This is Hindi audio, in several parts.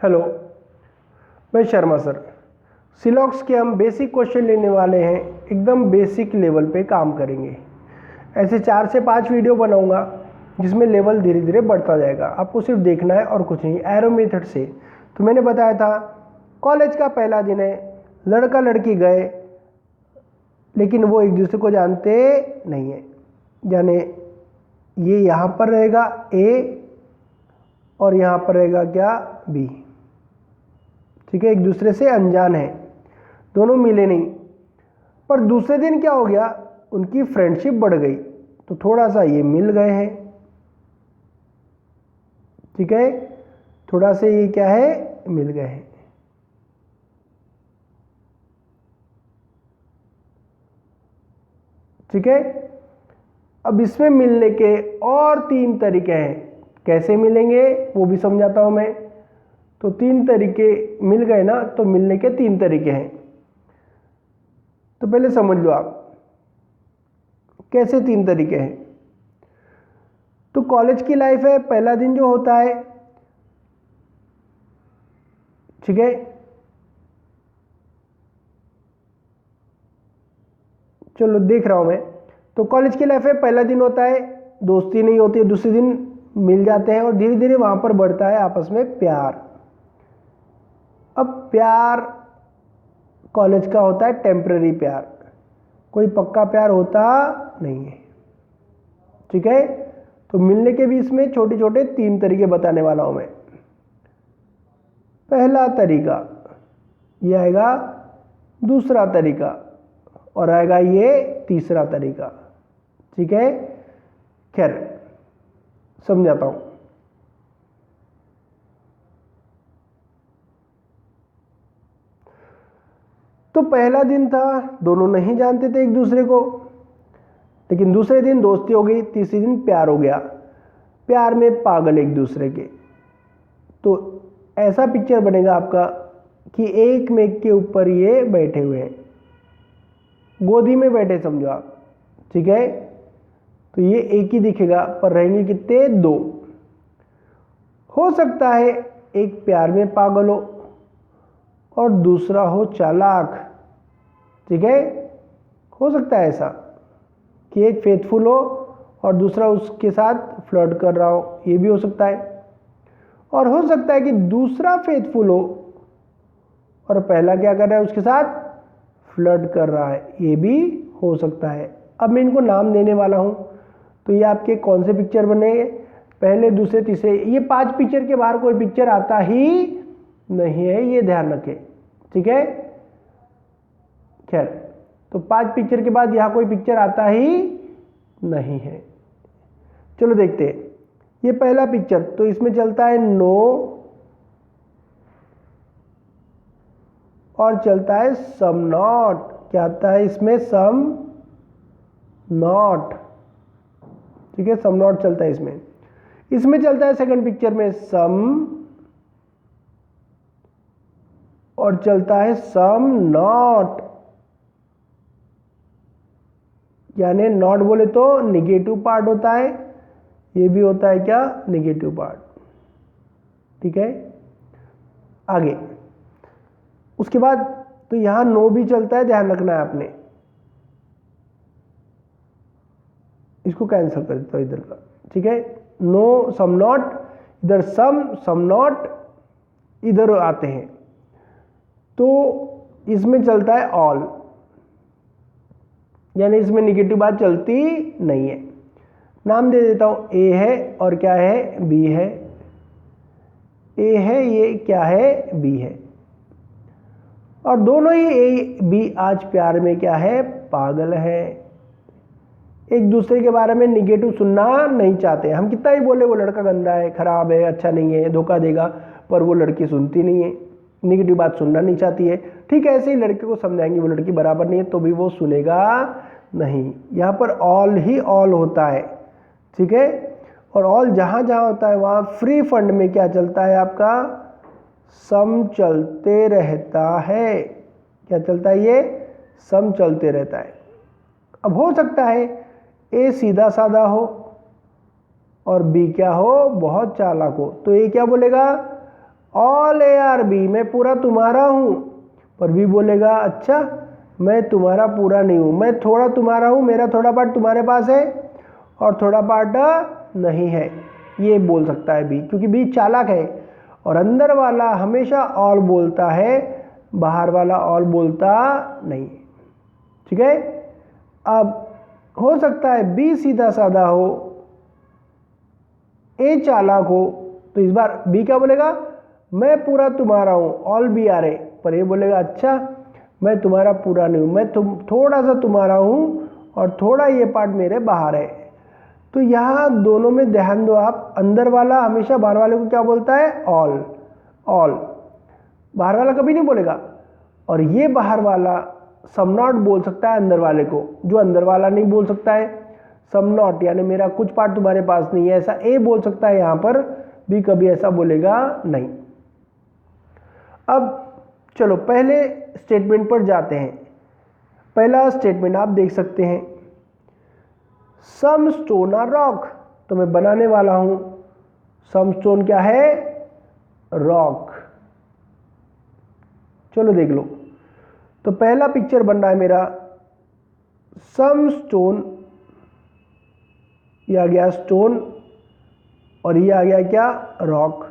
हेलो, मैं शर्मा सर। सिलॉक्स के हम बेसिक क्वेश्चन लेने वाले हैं, एकदम बेसिक लेवल पे काम करेंगे। ऐसे 4 से 5 वीडियो बनाऊंगा जिसमें लेवल धीरे धीरे बढ़ता जाएगा। आपको सिर्फ देखना है और कुछ नहीं। एरो मेथड से तो मैंने बताया था, कॉलेज का पहला दिन है, लड़का लड़की गए लेकिन वो एक दूसरे को जानते नहीं है। यानी ये यहाँ पर रहेगा ए और यहाँ पर रहेगा क्या, बी। ठीक है, एक दूसरे से अनजान है, दोनों मिले नहीं। पर दूसरे दिन क्या हो गया, उनकी फ्रेंडशिप बढ़ गई, तो थोड़ा सा ये मिल गए हैं। ठीक है, थोड़ा से ये क्या है, मिल गए हैं। ठीक है, अब इसमें मिलने के और 3 तरीके हैं। कैसे मिलेंगे वो भी समझाता हूं मैं। तो 3 तरीके मिल गए ना, तो मिलने के 3 तरीके हैं। तो पहले समझ लो आप कैसे 3 तरीके हैं। तो कॉलेज की लाइफ है, पहला दिन जो होता है, ठीक है, चलो देख रहा हूं मैं। तो कॉलेज की लाइफ है, पहला दिन होता है, दोस्ती नहीं होती है, दूसरे दिन मिल जाते हैं और धीरे धीरे वहां पर बढ़ता है आपस में प्यार। अब प्यार कॉलेज का होता है टेम्पररी प्यार, कोई पक्का प्यार होता नहीं है। ठीक है, तो मिलने के भी इसमें छोटे छोटे 3 तरीके बताने वाला हूं मैं। पहला तरीका ये आएगा, दूसरा तरीका और आएगा ये तीसरा तरीका। ठीक है, खैर समझाता हूं। तो पहला दिन था, दोनों नहीं जानते थे एक दूसरे को, लेकिन दूसरे दिन दोस्ती हो गई, तीसरे दिन प्यार हो गया, प्यार में पागल एक दूसरे के। तो ऐसा पिक्चर बनेगा आपका कि एक मेघ के ऊपर ये बैठे हुए हैं, गोदी में बैठे समझो आप। ठीक है, तो ये एक ही दिखेगा पर रहेंगे कितने, 2। हो सकता है एक प्यार में पागल हो और दूसरा हो चालाक। ठीक है, हो सकता है ऐसा कि एक फेथफुल हो और दूसरा उसके साथ फ्लर्ट कर रहा हो, ये भी हो सकता है। और हो सकता है कि दूसरा फेथफुल हो और पहला क्या कर रहा है, उसके साथ फ्लर्ट कर रहा है, ये भी हो सकता है। अब मैं इनको नाम देने वाला हूं। तो ये आपके कौन से पिक्चर बनेंगे, पहले, दूसरे, तीसरे। ये 5 पिक्चर के बाहर कोई पिक्चर आता ही नहीं है, ये ध्यान रखें। ठीक है, खैर, तो 5 पिक्चर के बाद यहां कोई पिक्चर आता ही नहीं है। चलो देखते हैं। ये पहला पिक्चर, तो इसमें चलता है नो और चलता है सम नॉट। क्या आता है इसमें, सम नॉट। ठीक है, सम नॉट चलता है इसमें। इसमें चलता है सेकंड पिक्चर में सम और चलता है सम नॉट। यानी नॉट बोले तो निगेटिव पार्ट होता है, ये भी होता है क्या, निगेटिव पार्ट। ठीक है, आगे उसके बाद तो यहां नो भी चलता है, ध्यान रखना है आपने। इसको कैंसिल कर देता हूं इधर का। ठीक है, नो सम नॉट, इधर सम नॉट इधर आते हैं। तो इसमें चलता है ऑल, यानी इसमें निगेटिव बात चलती नहीं है। नाम दे देता हूं, ए है और क्या है, बी है। ए है, ये क्या है, बी है। और दोनों ही ए बी आज प्यार में क्या है, पागल है। एक दूसरे के बारे में निगेटिव सुनना नहीं चाहते। हम कितना ही बोले वो लड़का गंदा है, खराब है, अच्छा नहीं है, धोखा देगा, पर वो लड़की सुनती नहीं है, निगेटिव बात सुनना नहीं चाहती है। ठीक है, ऐसे ही लड़के को समझाएंगे वो लड़की बराबर नहीं है, तो भी वो सुनेगा नहीं। यहाँ पर ऑल ही ऑल होता है। ठीक है, और ऑल जहाँ जहाँ होता है वहाँ फ्री फंड में क्या चलता है आपका, सम चलते रहता है। क्या चलता है, ये सम चलते रहता है। अब हो सकता है ए सीधा साधा हो और बी क्या हो, बहुत चालाक हो। तो ए क्या बोलेगा, ऑल ए आर बी, मैं पूरा तुम्हारा हूँ। पर बी बोलेगा अच्छा मैं तुम्हारा पूरा नहीं हूँ, मैं थोड़ा तुम्हारा हूँ, मेरा थोड़ा पार्ट तुम्हारे पास है और थोड़ा पार्ट नहीं है, ये बोल सकता है बी, क्योंकि बी चालाक है और अंदर वाला हमेशा ऑल बोलता है, बाहर वाला ऑल बोलता नहीं। ठीक है, अब हो सकता है बी सीधा साधा हो, ए चालाक हो, तो इस बार बी क्या बोलेगा, मैं पूरा तुम्हारा हूं, ऑल बी आर ए। पर ये बोलेगा अच्छा मैं तुम्हारा पूरा नहीं हूं, मैं थोड़ा सा तुम्हारा हूं और थोड़ा ये पार्ट मेरे बाहर है। तो यहाँ दोनों में ध्यान दो आप, अंदर वाला हमेशा बाहर वाले को क्या बोलता है, ऑल। ऑल बाहर वाला कभी नहीं बोलेगा, और ये बाहर वाला सम नॉट बोल सकता है अंदर वाले को, जो अंदर वाला नहीं बोल सकता है। सम नॉट यानी मेरा कुछ पार्ट तुम्हारे पास नहीं है, ऐसा ए बोल सकता है यहाँ पर, बी कभी ऐसा बोलेगा नहीं। अब चलो पहले स्टेटमेंट पर जाते हैं। पहला स्टेटमेंट आप देख सकते हैं, सम स्टोन आर रॉक, तो मैं बनाने वाला हूं, सम स्टोन क्या है, रॉक। चलो देख लो, तो पहला पिक्चर बन रहा है मेरा, सम स्टोन, ये आ गया स्टोन और ये आ गया क्या, रॉक।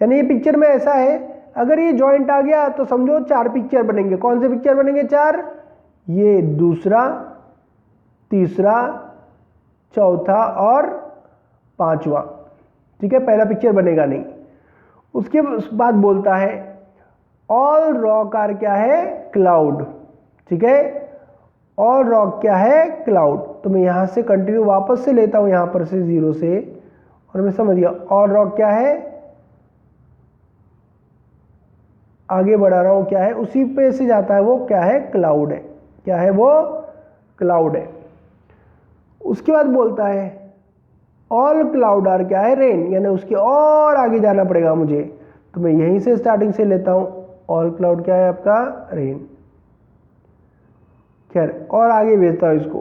यानी ये पिक्चर में ऐसा है, अगर ये जॉइंट आ गया तो समझो 4 पिक्चर बनेंगे। कौन से पिक्चर बनेंगे, 4, ये दूसरा, तीसरा, चौथा और 5वां। ठीक है, पहला पिक्चर बनेगा नहीं। उसके बाद बोलता है ऑल रॉक आर क्या है, क्लाउड। ठीक है, ऑल रॉक क्या है, क्लाउड। तो मैं यहां से कंटिन्यू वापस से लेता हूं, यहां पर से 0 से, और मैं समझ गया ऑल रॉक क्या है, आगे बढ़ा रहा हूं, क्या है, उसी पे से जाता है वो, क्या है, क्लाउड है। क्या है वो, क्लाउड है। उसके बाद बोलता है ऑल क्लाउड आर क्या है, रेन, यानी उसके और आगे जाना पड़ेगा मुझे, तो मैं यहीं से स्टार्टिंग से लेता हूं, ऑल क्लाउड क्या है आपका, रेन। खैर और आगे भेजता हूं इसको,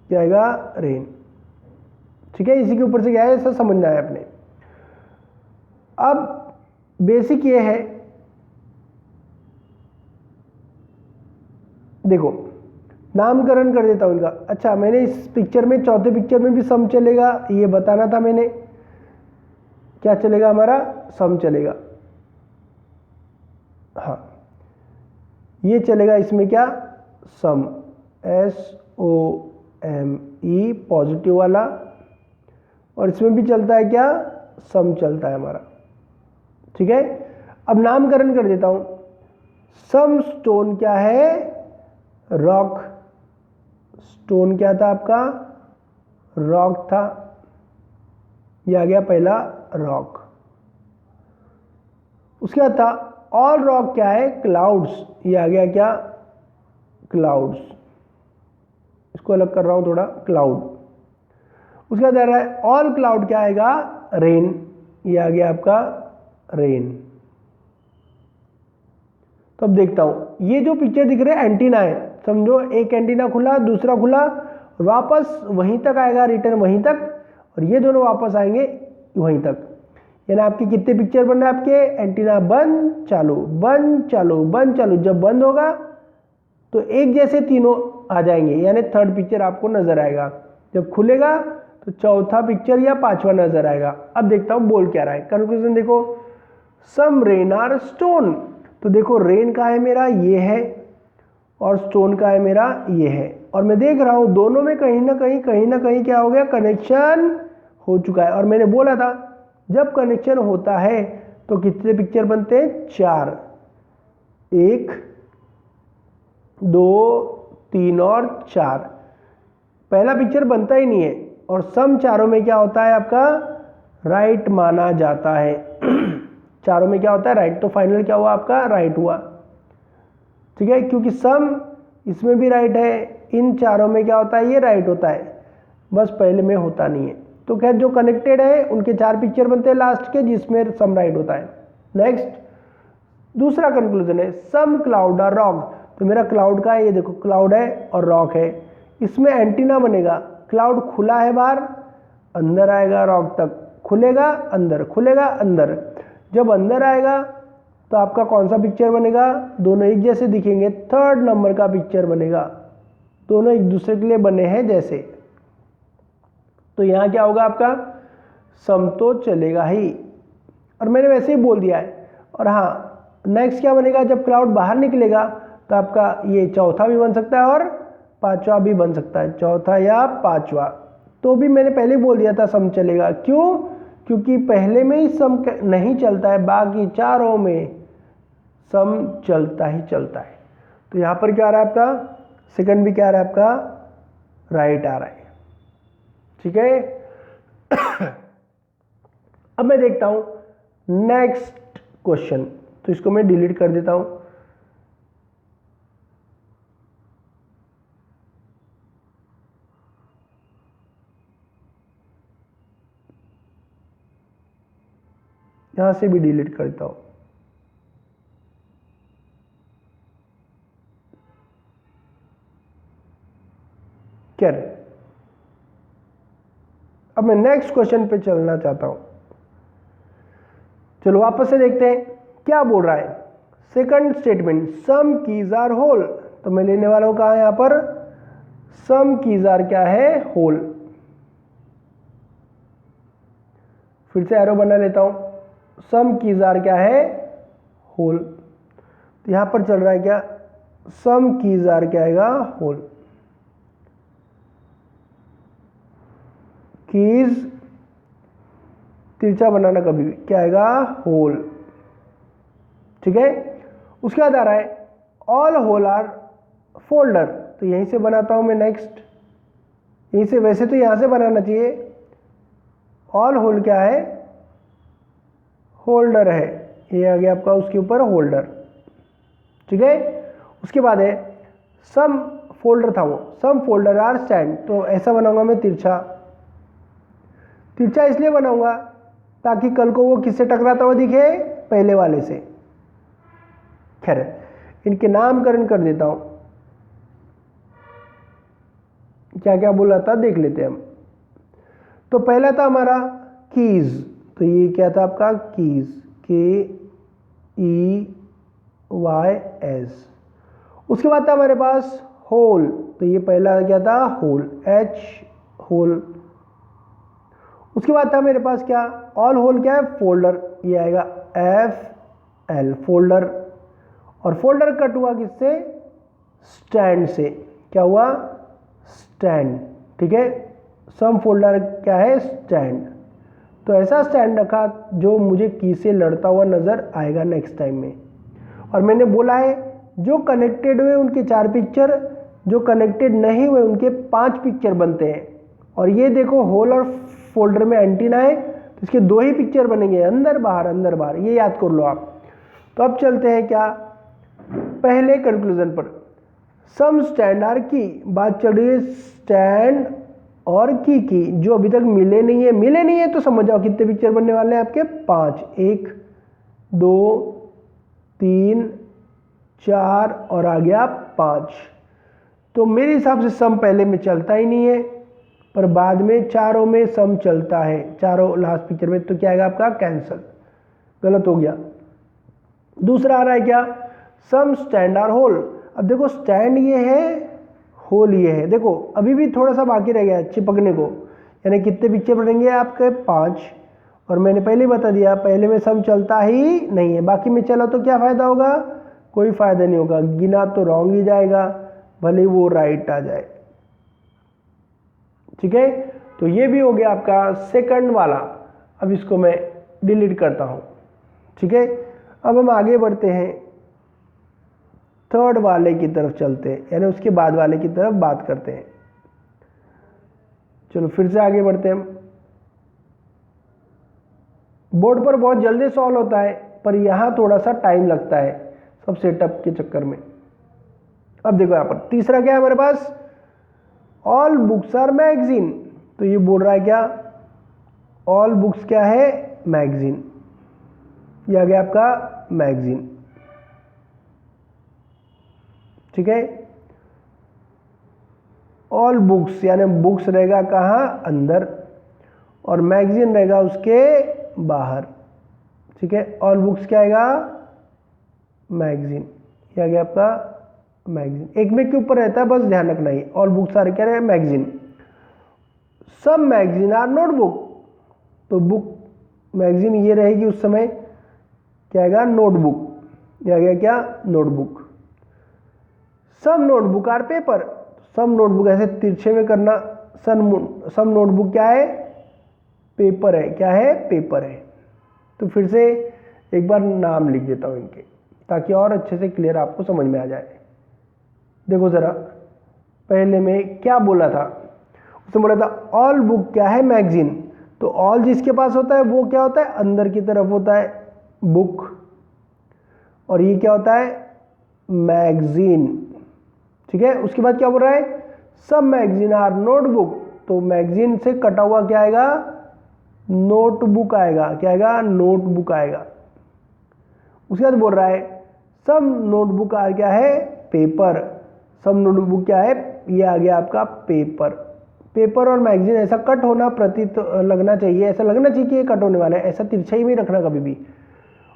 क्या आएगा, रेन। ठीक है, इसी के ऊपर से क्या है, ऐसा समझना है अपने। अब बेसिक ये है, देखो नामकरण कर देता हूं इनका। अच्छा मैंने इस पिक्चर में, चौथे पिक्चर में भी सम चलेगा, ये बताना था मैंने, क्या चलेगा हमारा, सम चलेगा। हाँ ये चलेगा इसमें क्या, सम, SOME पॉजिटिव वाला, और इसमें भी चलता है क्या, सम चलता है हमारा। ठीक है, अब नामकरण कर देता हूं, सम स्टोन क्या है, रॉक। स्टोन क्या था आपका, रॉक था, यह आ गया पहला रॉक। उसके बाद था ऑल रॉक क्या है, क्लाउड्स, ये आ गया क्या, क्लाउड्स। इसको अलग कर रहा हूं थोड़ा, क्लाउड। उसके बाद आ रहा है ऑल क्लाउड क्या आएगा, रेन, ये आ गया आपका रेन। तो अब देखता हूं, ये जो पिक्चर दिख रहे हैं एंटीना है, समझो एक एंटीना खुला, दूसरा खुला, वापस वहीं तक आएगा, रिटर्न वहीं तक, और ये दोनों वापस आएंगे वहीं तक। यानी आपके कितने पिक्चर बन रहे हैं, आपके एंटीना बंद चालू, बंद चालू, बंद चालू। जब बंद होगा तो एक जैसे तीनों आ जाएंगे, यानी थर्ड पिक्चर आपको नजर आएगा। जब खुलेगा तो चौथा पिक्चर या 5वां नजर आएगा। अब देखता हूं बोल क्या रहा है, कंक्लूजन देखो, सम रेन आर स्टोन। तो देखो रेन का है मेरा, ये है, और स्टोन का है मेरा, ये है, और मैं देख रहा हूं दोनों में कहीं ना कहीं क्या हो गया, कनेक्शन हो चुका है। और मैंने बोला था जब कनेक्शन होता है तो कितने पिक्चर बनते हैं, 4, 1 2 3 और 4। पहला पिक्चर बनता ही नहीं है, और सम चारों में क्या होता है आपका, राइट माना जाता है। चारों में क्या होता है, राइट। तो फाइनल क्या हुआ आपका, राइट हुआ। ठीक है, क्योंकि सम इसमें भी राइट है, इन चारों में क्या होता है, ये राइट होता है, बस पहले में होता नहीं है। तो खैर जो कनेक्टेड है उनके 4 पिक्चर बनते हैं लास्ट के, जिसमें सम राइट होता है। नेक्स्ट दूसरा कंक्लूजन है, सम क्लाउड आर रॉक। तो मेरा क्लाउड का है, ये देखो क्लाउड है और रॉक है, इसमें एंटीना बनेगा। क्लाउड खुला है बाहर, अंदर आएगा रॉक तक, खुलेगा अंदर, खुलेगा अंदर। जब अंदर आएगा तो आपका कौन सा पिक्चर बनेगा, दोनों एक जैसे दिखेंगे, थर्ड नंबर का पिक्चर बनेगा, दोनों एक दूसरे के लिए बने हैं जैसे। तो यहाँ क्या होगा आपका, सम तो चलेगा ही, और मैंने वैसे ही बोल दिया है। और हाँ, नेक्स्ट क्या बनेगा, जब क्लाउड बाहर निकलेगा तो आपका ये चौथा भी बन सकता है और पांचवा भी बन सकता है, चौथा या पांचवा। तो भी मैंने पहले बोल दिया था सम चलेगा, क्यों, क्योंकि पहले में ही सम नहीं चलता है, बाकी चारों में सम चलता ही चलता है। तो यहाँ पर क्या आ रहा है आपका, सेकंड भी क्या आ रहा है आपका, राइट आ रहा है। ठीक है। अब मैं देखता हूं नेक्स्ट क्वेश्चन, तो इसको मैं डिलीट कर देता हूं। यहां से भी डिलीट कर देता हूं। क्या, अब मैं नेक्स्ट क्वेश्चन पे चलना चाहता हूं। चलो वापस से देखते हैं क्या बोल रहा है। Second statement, some keys are hole, तो मैं लेने वाला हूं कहां, यहां पर सम कीज आर क्या है, होल। फिर से एरो बना लेता हूं, सम कीज आर क्या है, होल। तो यहां पर चल रहा है क्या, सम कीज आर क्या आएगा, होल। कीज तिरछा बनाना कभी भी, क्या आएगा, होल। ठीक है। उसके बाद आ रहा है ऑल होल आर फोल्डर, तो यहीं से बनाता हूं मैं नेक्स्ट, यहीं से, वैसे तो यहां से बनाना चाहिए। ऑल होल क्या है, होल्डर है, ये आ गया आपका उसके ऊपर होल्डर। ठीक है। उसके बाद है सम फोल्डर था वो, सम फोल्डर आर स्टैंड, तो ऐसा बनाऊंगा मैं तिरछा। तिरछा इसलिए बनाऊंगा ताकि कल को वो किससे टकराता हुआ दिखे, पहले वाले से। खैर, इनके नामकरण कर देता हूं, क्या क्या बोला था देख लेते हैं हम। तो पहला था हमारा कीज, तो ये क्या था आपका, कीज, KEYS। उसके बाद था हमारे पास होल, तो ये पहला क्या था, होल, H होल। उसके बाद था मेरे पास क्या, ऑल होल क्या है, फोल्डर, ये आएगा FL, फोल्डर। और फोल्डर कट हुआ किससे, स्टैंड से, क्या हुआ, स्टैंड। ठीक है। सम फोल्डर क्या है, स्टैंड। तो ऐसा स्टैंड रखा जो मुझे की से लड़ता हुआ नजर आएगा नेक्स्ट टाइम में। और मैंने बोला है जो कनेक्टेड हुए उनके 4 पिक्चर, जो कनेक्टेड नहीं हुए उनके 5 पिक्चर बनते हैं। और ये देखो होल और फोल्डर में एंटीना है, तो इसके 2 ही पिक्चर बनेंगे, अंदर बाहर अंदर बाहर, ये याद कर लो आप। तो अब चलते हैं क्या, पहले कंक्लूजन पर। सम स्टैंड आर की, बात चल रही है स्टैंड और की जो अभी तक मिले नहीं है। मिले नहीं है तो समझ जाओ कितने पिक्चर बनने वाले हैं आपके, 5, 1 2 3 4 और आ गया 5। तो मेरे हिसाब से सम पहले में चलता ही नहीं है, पर बाद में चारों में सम चलता है, चारों लास्ट पिक्चर में। तो क्या आएगा आपका, कैंसल, गलत हो गया। दूसरा आ रहा है क्या, सम स्टैंड आर होल। अब देखो स्टैंड ये है, होल ये है, देखो अभी भी थोड़ा सा बाकी रह गया चिपकने को, यानी कितने पिक्चर बनेंगे आपके, 5। और मैंने पहले ही बता दिया पहले में सम चलता ही नहीं है, बाकी में चला तो क्या फायदा होगा, कोई फायदा नहीं होगा, गिना तो रॉन्ग ही जाएगा, भले वो राइट आ जाए। ठीक है। तो ये भी हो गया आपका सेकंड वाला। अब इसको मैं डिलीट करता हूं। ठीक है। अब हम आगे बढ़ते हैं, थर्ड वाले की तरफ चलते हैं, यानी उसके बाद वाले की तरफ बात करते हैं। चलो फिर से आगे बढ़ते हैं। बोर्ड पर बहुत जल्दी सॉल्व होता है, पर यहां थोड़ा सा टाइम लगता है सब सेटअप के चक्कर में। अब देखो यहां पर तीसरा क्या है हमारे पास, ऑल बुक्स आर मैगजीन। तो ये बोल रहा है क्या, ऑल बुक्स क्या है, मैगजीन। ये आ गया आपका मैगजीन। ठीक है। ऑल बुक्स यानी बुक्स रहेगा कहां, अंदर, और मैगजीन रहेगा उसके बाहर। ठीक है, ऑल बुक्स क्या आएगा, मैगजीन, ये आ गया आपका मैगजीन। एक में के ऊपर रहता है, बस ध्यान रखना ही, ऑल बुक्स आर क्या रहे, मैगजीन। सब मैगजीन आर नोटबुक, तो बुक मैगजीन ये रहेगी उस समय, क्या आएगा, नोटबुक, ये आ गया क्या, नोटबुक। सब नोटबुक आर पेपर, सब नोटबुक ऐसे तिरछे में करना, सब नोटबुक क्या है, पेपर है, क्या है, पेपर है। तो फिर से एक बार नाम लिख देता हूं इनके, ताकि और अच्छे से क्लियर आपको समझ में आ जाए। देखो जरा, पहले में क्या बोला था, उसने बोला था ऑल बुक क्या है, मैगजीन। तो ऑल जिसके पास होता है वो क्या होता है, अंदर की तरफ होता है बुक, और ये क्या होता है, मैगजीन। ठीक है, उसके बाद क्या बोल रहा है, सब मैगजीन आर नोटबुक, तो मैगजीन से कटा हुआ क्या आएगा, नोटबुक आएगा, क्या आएगा, नोटबुक आएगा। उसके बाद बोल रहा है सब नोटबुक आर क्या है, पेपर, सब नोटबुक क्या है, ये आ गया आपका पेपर। पेपर और मैगजीन ऐसा कट होना प्रतीत लगना चाहिए, ऐसा लगना चाहिए कि ये कट होने वाला है, ऐसा तिरछा ही नहीं रखना कभी भी,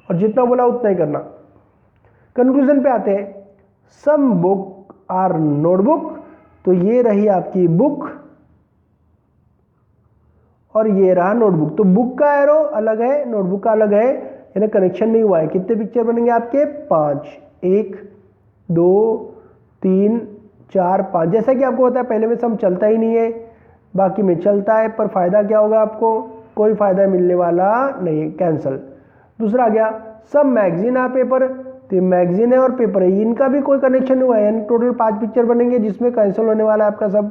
और जितना बोला उतना ही करना। कंक्लूजन पे आते हैं, सम बुक आर नोटबुक, तो ये रही आपकी बुक और ये रहा नोटबुक। तो बुक का एरो अलग है, नोटबुक का अलग है, यानी कनेक्शन नहीं हुआ है। कितने पिक्चर बनेंगे आपके, 5, 1 2 3 4 5। जैसा कि आपको पता है पहले में सम चलता ही नहीं है, बाकी में चलता है, पर फायदा क्या होगा आपको, कोई फायदा मिलने वाला नहीं, कैंसल। दूसरा आ गया सब मैगजीन आ पेपर, तो ये मैगजीन है और पेपर है, इनका भी कोई कनेक्शन नहीं हुआ है, यानी टोटल 5 पिक्चर बनेंगे जिसमें कैंसिल होने वाला है आपका सब।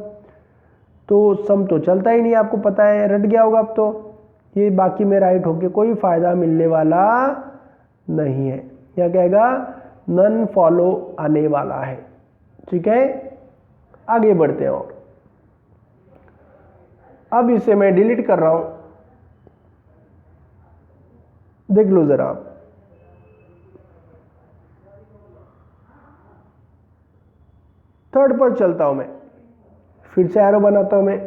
तो सम तो चलता ही नहीं, आपको पता है, रट गया होगा अब तो, ये बाकी में राइट होके कोई फायदा मिलने वाला नहीं है, क्या कहेगा, नन फॉलो आने वाला है। ठीक है, आगे बढ़ते हैं। और अब इसे मैं डिलीट कर रहा हूं, देख लो जरा आप, थर्ड पर चलता हूं मैं, फिर से एरो बनाता हूं मैं।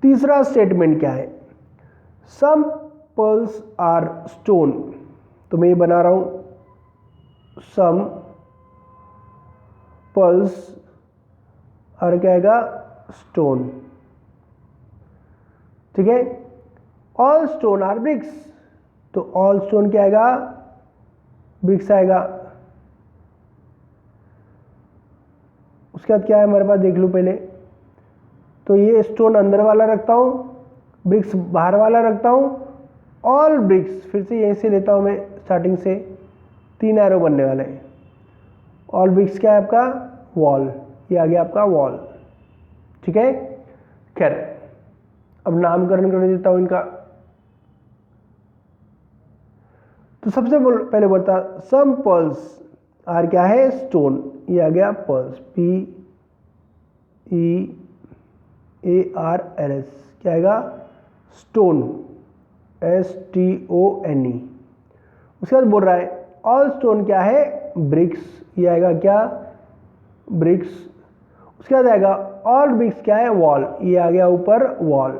तीसरा स्टेटमेंट क्या है, सम पर्ल्स आर स्टोन, तो मैं ये बना रहा हूं, सम पर्ल्स आर क्या आएगा, स्टोन। ठीक है, ऑल स्टोन आर ब्रिक्स, तो ऑल स्टोन क्या आएगा, ब्रिक्स आएगा। उसके बाद क्या है हमारे पास, देख लो पहले, तो ये स्टोन अंदर वाला रखता हूं, ब्रिक्स बाहर वाला रखता हूं, ऑल ब्रिक्स, फिर से यहीं से लेता हूं मैं स्टार्टिंग से, 3 एरो बनने वाले हैं। ऑल ब्रिक्स क्या है आपका, वॉल, ये आ गया आपका वॉल। ठीक है, खैर अब नामकरण कर देता हूं इनका। तो सबसे पहले बोलता सम पर्ल्स आर क्या है, स्टोन, ये आ गया पर्ल्स, PEARLS, क्या आएगा, स्टोन, STONE। उसके बाद बोल रहा है ऑल स्टोन क्या है, ब्रिक्स, ये आएगा क्या, ब्रिक्स। उसके बाद आएगा ऑल ब्रिक्स क्या है, वॉल, ये आ गया ऊपर वॉल।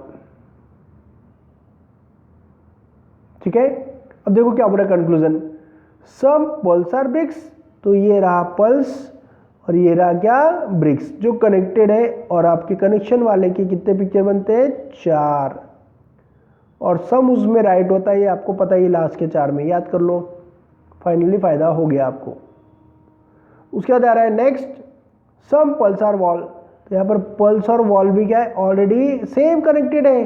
ठीक है, अब देखो क्या बोल रहा है conclusion, some pearls are bricks, तो ये रहा पल्स और ये रहा क्या, ब्रिक्स, जो कनेक्टेड है, और आपके कनेक्शन वाले के कितने पिक्चर बनते हैं, 4, और सम उसमें राइट होता है, ये आपको पता ही, लास्ट के 4 में याद कर लो, फाइनली फायदा हो गया आपको। उसके बाद आ रहा है next, some pearls are wall, तो यहाँ पर पल्स और वॉल भी क्या है, ऑलरेडी सेम कनेक्टेड है,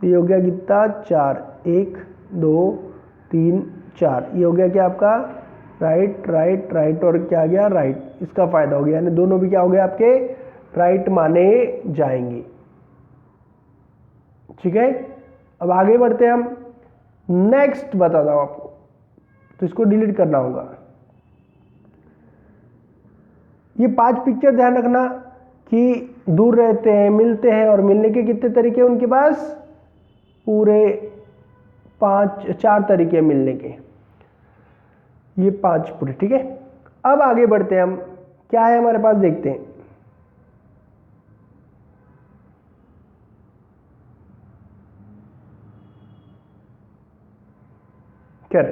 तो ये हो गया कितना, 4, 1 2 3 4, ये हो गया क्या आपका, राइट राइट राइट, और क्या आ गया, राइट, इसका फायदा हो गया, यानी दोनों भी क्या हो गया आपके, राइट माने जाएंगे। ठीक है, अब आगे बढ़ते हैं हम, नेक्स्ट बताता हूं आपको, तो इसको डिलीट करना होगा। ये 5 पिक्चर ध्यान रखना कि दूर रहते हैं, मिलते हैं, और मिलने के कितने तरीके उनके पास, पूरे 4 तरीके मिलने के, ये 5 पूरे। ठीक है, अब आगे बढ़ते हैं हम, क्या है हमारे पास, देखते हैं। कर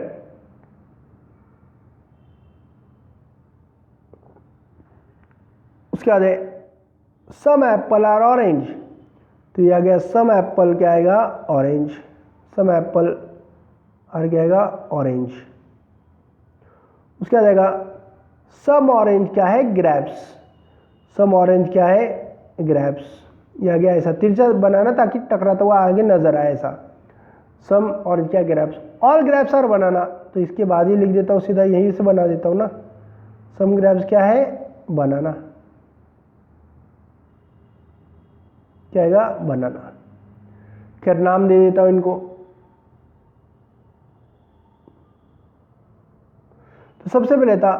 उसके बाद है सम एप्पल आर ऑरेंज, तो ये आ गया सम एप्पल क्या आएगा, ऑरेंज। सम एप्पल आर क्या आएगा, ऑरेंज। उसके बाद आएगा सम ऑरेंज क्या है, ग्रेप्स। सम ऑरेंज क्या है, ग्रेप्स। ये आ गया ऐसा तिरछा बनाना ताकि टकराता हुआ आगे नजर आए ऐसा। सम ऑरेंज क्या, ग्रेप्स। ऑल ग्रेप्स आर बनाना, तो इसके बाद ही लिख देता हूँ सीधा, यहीं से बना देता हूँ ना। सम ग्रेप्स क्या है, बनाना। क्या आएगा, बनाना। खैर नाम दे देता हूं इनको। तो सबसे पहले था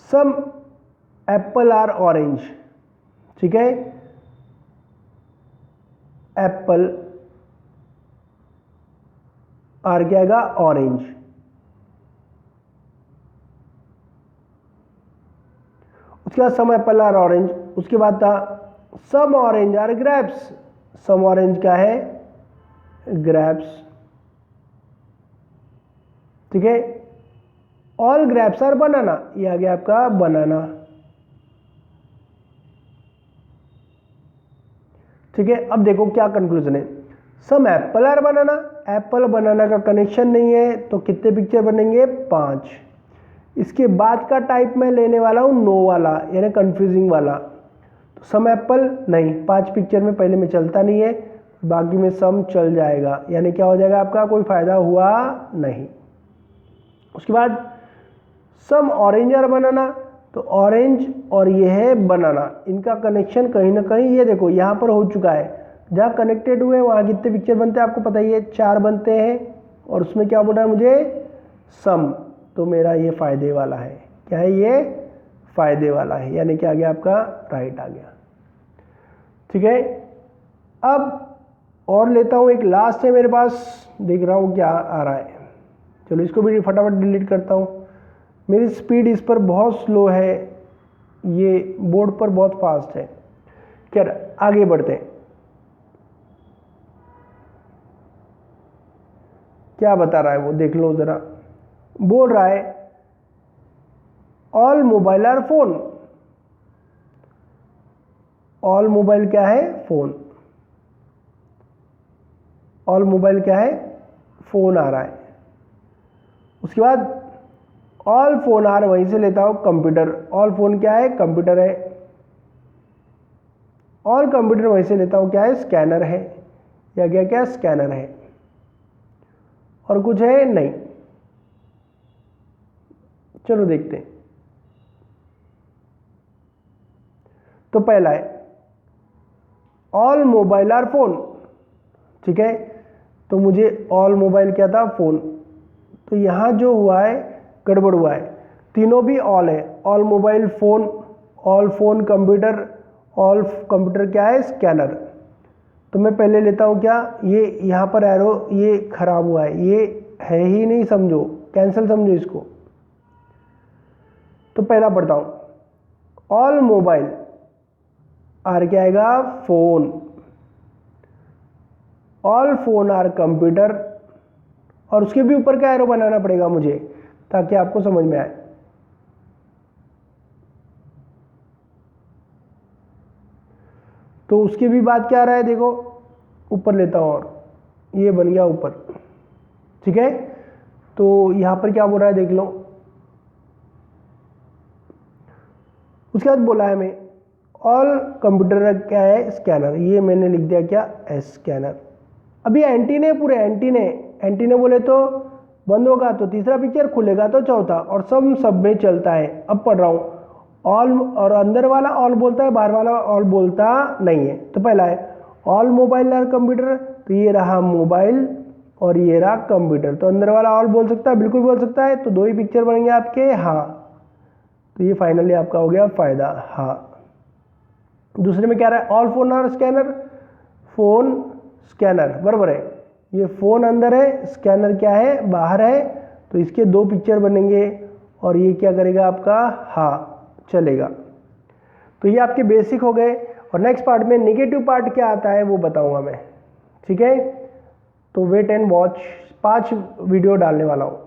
सम एप्पल आर ऑरेंज, ठीक है। एप्पल आर क्या आएगा, ऑरेंज। उसके बाद सम एप्पल आर ऑरेंज। उसके बाद था some orange are grapes. Some orange क्या है, ग्रेप्स, ठीक है। ऑल ग्रेप्स आर बनाना, ये आ गया आपका बनाना, ठीक है। अब देखो क्या कंक्लूजन है, some apple are banana, apple banana का कनेक्शन नहीं है, तो कितने पिक्चर बनेंगे, 5। इसके बाद का टाइप मैं लेने वाला हूं नो वाला, यानी कंफ्यूजिंग वाला। तो सम एप्पल नहीं, 5 पिक्चर में पहले में चलता नहीं है, बाकी में सम चल जाएगा, यानी क्या हो जाएगा आपका, कोई फायदा हुआ नहीं। उसके बाद सम ऑरेंज आर बनाना, तो ऑरेंज और ये है बनाना, इनका कनेक्शन कहीं ना कहीं ये देखो यहां पर हो चुका है। जहां कनेक्टेड हुए वहां कितने पिक्चर बनते हैं आपको पता ही है, 4 बनते हैं। और उसमें क्या बोल रहा है मुझे, सम, तो मेरा ये फायदे वाला है। क्या है ये, फायदे वाला है, यानी क्या आ गया आपका, राइट आ गया, ठीक है। अब और लेता हूं, एक लास्ट है मेरे पास, देख रहा हूं क्या आ रहा है। चलो इसको भी फटाफट डिलीट करता हूं, मेरी स्पीड इस पर बहुत स्लो है, ये बोर्ड पर बहुत फास्ट है। खैर आगे बढ़ते हैं, क्या बता रहा है वो देख लो जरा। बोल रहा है all mobile are phone. All mobile क्या है, फोन। ऑल मोबाइल क्या है, फोन आ रहा है। उसके बाद ऑल फोन आर, वहीं से लेता हूं कंप्यूटर। ऑल फोन क्या है, कंप्यूटर है। ऑल कंप्यूटर वहीं से लेता हूं क्या है, स्कैनर है। या क्या क्या, स्कैनर है। और कुछ है नहीं। चलो देखते हैं। तो पहला है ऑल मोबाइल आर फोन, ठीक है। तो मुझे ऑल मोबाइल क्या था, फोन। तो यहां जो हुआ है गड़बड़ हुआ है, तीनों भी ऑल है। All mobile phone, all phone computer, all computer क्या है, स्कैनर। तो मैं पहले लेता हूं क्या, ये यहां पर एरो ये खराब हुआ है, ये है ही नहीं, समझो कैंसिल समझो इसको। तो पहला पढ़ता हूं ऑल मोबाइल आर क्या आएगा, phone. All phone are computer, और उसके भी ऊपर का एरो बनाना पड़ेगा मुझे ताकि आपको समझ में आए। तो उसकी भी बात क्या आ रहा है, देखो ऊपर लेता हूं और ये बन गया ऊपर, ठीक है। तो यहां पर क्या बोल रहा है देख लो। उसके बाद बोला है मैं ऑल कंप्यूटर क्या है, स्कैनर। ये मैंने लिख दिया क्या, एस, स्कैनर। अभी एंटीने पूरे एंटीने बोले तो बंद होगा तो तीसरा पिक्चर, खुलेगा तो चौथा, और सब में चलता है। अब पढ़ रहा हूं ऑल, और अंदर वाला ऑल बोलता है, बाहर वाला ऑल बोलता नहीं है। तो पहला है ऑल मोबाइल आर कंप्यूटर, तो ये रहा मोबाइल और ये रहा कंप्यूटर। तो अंदर वाला ऑल बोल सकता है, बिल्कुल बोल सकता है। तो 2 ही पिक्चर बनेंगे आपके, हाँ। तो ये फाइनली आपका हो गया फायदा, हाँ। दूसरे में क्या रहा है, all phone are scanner, phone scanner, बराबर है। ये फोन अंदर है, स्कैनर क्या है, बाहर है। तो इसके 2 पिक्चर बनेंगे, और ये क्या करेगा आपका, हाँ, चलेगा। तो ये आपके बेसिक हो गए, और नेक्स्ट पार्ट में नेगेटिव पार्ट क्या आता है वो बताऊंगा मैं, ठीक है। तो वेट एंड वॉच, 5 वीडियो डालने वाला हूँ।